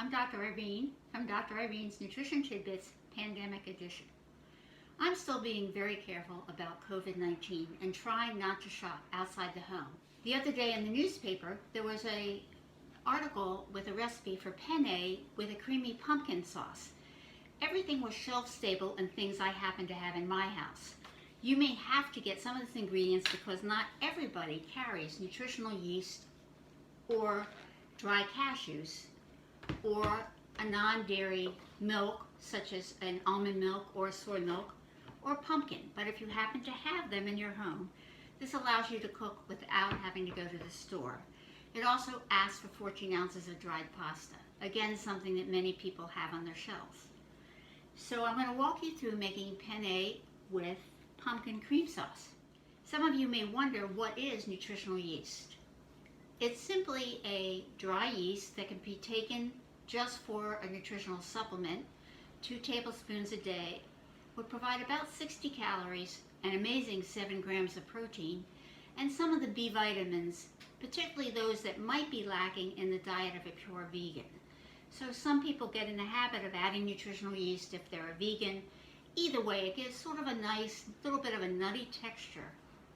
I'm Dr. Irene from Dr. Irene's Nutrition Tidbits Pandemic Edition. I'm still being very careful about COVID-19 and trying not to shop outside the home. The other day in the newspaper, there was an article with a recipe for penne with a creamy pumpkin sauce. Everything was shelf stable and things I happen to have in my house. You may have to get some of these ingredients because not everybody carries nutritional yeast or dry cashews or a non-dairy milk such as an almond milk or soy milk or pumpkin. But if you happen to have them in your home, this allows you to cook without having to go to the store. It also asks for 14 ounces of dried pasta. Again, something that many people have on their shelves. So I'm going to walk you through making penne with pumpkin cream sauce. Some of you may wonder, what is nutritional yeast? It's simply a dry yeast that can be taken just for a nutritional supplement. 2 tablespoons a day would provide about 60 calories, an amazing 7 grams of protein, and some of the B vitamins, particularly those that might be lacking in the diet of a pure vegan. So some people get in the habit of adding nutritional yeast if they're a vegan. Either way, it gives sort of a nice little bit of a nutty texture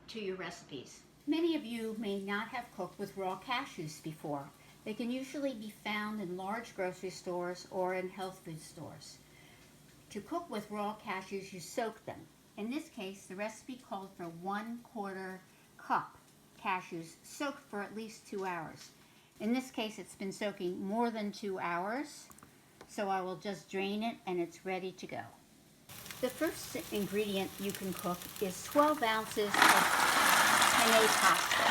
to your recipes. Many of you may not have cooked with raw cashews before. They can usually be found in large grocery stores or in health food stores. To cook with raw cashews, you soak them. In this case, the recipe called for 1/4 cup cashews soaked for at least 2 hours. In this case, it's been soaking more than 2 hours, so I will just drain it and it's ready to go. The first ingredient you can cook is 12 ounces of penne pasta.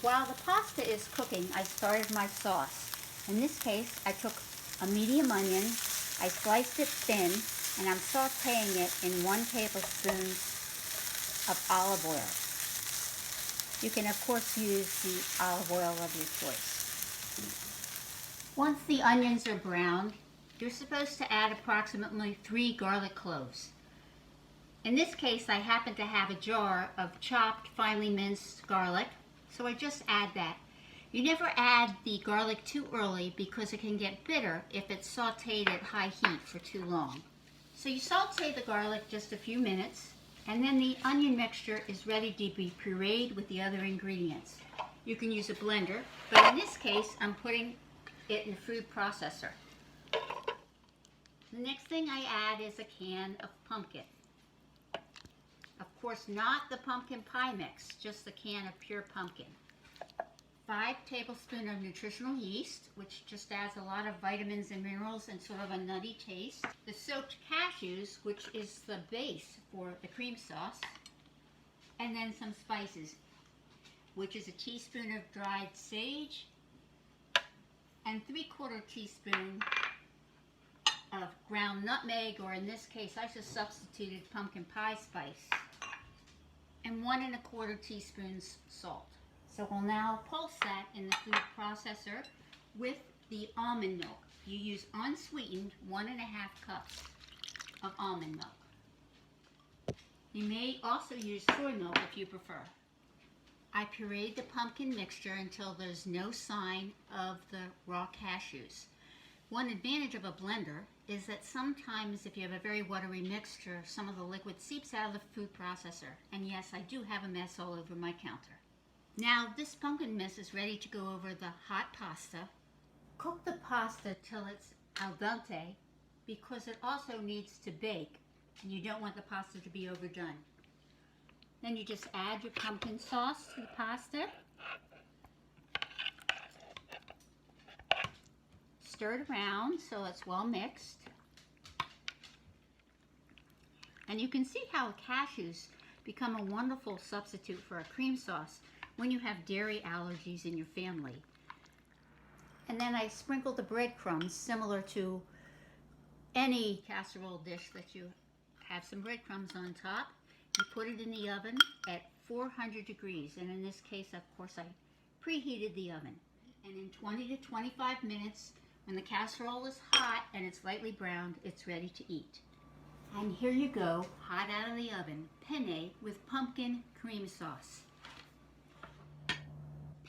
While the pasta is cooking, I started my sauce. In this case, I took a medium onion, I sliced it thin, and I'm sauteing it in 1 tablespoon of olive oil. You can, of course, use the olive oil of your choice. Once the onions are browned, you're supposed to add approximately 3 garlic cloves. In this case, I happen to have a jar of chopped, finely minced garlic, so I just add that. You never add the garlic too early because it can get bitter if it's sauteed at high heat for too long. So you saute the garlic just a few minutes, and then the onion mixture is ready to be pureed with the other ingredients. You can use a blender, but in this case, I'm putting it in a food processor. The next thing I add is a can of pumpkin. Of course, not the pumpkin pie mix, just the can of pure pumpkin. 5 tablespoons of nutritional yeast, which just adds a lot of vitamins and minerals and sort of a nutty taste. The soaked cashews, which is the base for the cream sauce. And then some spices, which is a teaspoon of dried sage and 3/4 teaspoon of ground nutmeg, or in this case, I just substituted pumpkin pie spice, and 1 1/4 teaspoons salt. So we'll now pulse that in the food processor with the almond milk. You use unsweetened 1 1/2 cups of almond milk. You may also use soy milk if you prefer. I pureed the pumpkin mixture until there's no sign of the raw cashews. One advantage of a blender is that sometimes if you have a very watery mixture, some of the liquid seeps out of the food processor. And yes, I do have a mess all over my counter. Now this pumpkin mix is ready to go over the hot pasta. Cook the pasta till it's al dente because it also needs to bake and you don't want the pasta to be overdone. Then you just add your pumpkin sauce to the pasta. Stir it around so it's well mixed. And you can see how cashews become a wonderful substitute for a cream sauce when you have dairy allergies in your family. And then I sprinkle the breadcrumbs, similar to any casserole dish that you have some breadcrumbs on top. You put it in the oven at 400 degrees, and in this case, of course, I preheated the oven. And in 20 to 25 minutes, when the casserole is hot and it's lightly browned, it's ready to eat. And here you go, hot out of the oven, penne with pumpkin cream sauce.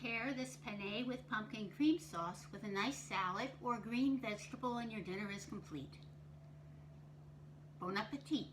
Pair Pair this penne with pumpkin cream sauce with a nice salad or green vegetable and your dinner is complete. Bon appetit!